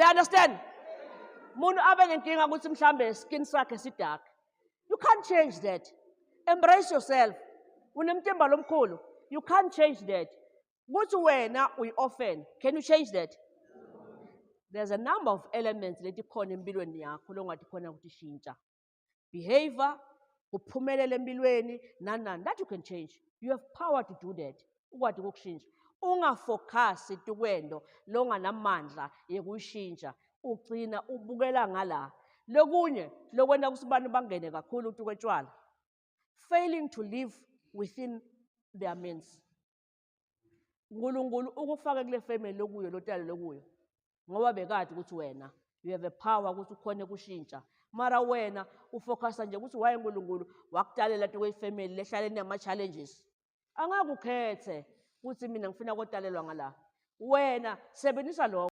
understand? Umuntu abe nenkinga ukuthi mhlambe skin sakhe sidark. You can't change that. Embrace yourself. Unemtimba lomkhulu. You can't change that. Kuthi wena uyi-orphan. Can you change that? There's a number of elements leti khona empilweni yakho longathi khona ukuthi shintsha. Behavior, uphumelele empilweni, nani, that you can change. You have power to do that. Ukwazi ukushintsha. Ungafocus tukwendo longanamandla yekuyishintsha. Ugcina ubukela ngala. Lokunye lokwenda kusibani bangene kakhulu tukwetshwala. Failing to live within their means. Ngulungulu ukufaka kule family lokuyo lotalo lokuyo. Ngoba bekade ukuthi wena you have a power ukuthi ukhone kushintsha. Mara wena ufocusa nje ukuthi waye ngulungulu wakudalela tukwe family lehlale nema challenges. Angakukhethe ukuthi mina ngifuna kodalelwa ngala. Wena sebenzisa lo